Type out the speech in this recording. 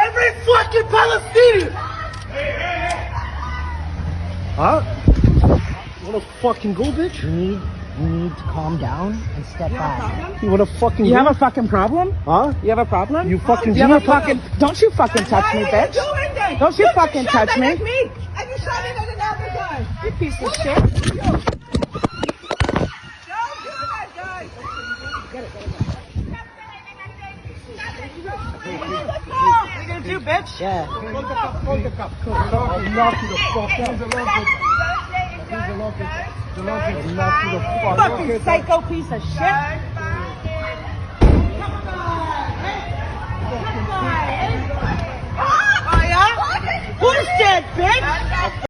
Every fucking Palestinian! Huh? You wanna fucking go, bitch? You need to calm down and step back. You wanna fucking You go? have a fucking problem? Huh? You have a problem? You fucking You do have a it? fucking... Don't you fucking touch me, bitch. Don't you fucking touch me. And you shot it at another guy. You piece of shit. Don't do that, guys. What are you gonna do, bitch? Yeah. I'll knock you the fuck out. Fucking psycho piece of shit. Oh yeah? Who's dead, bitch?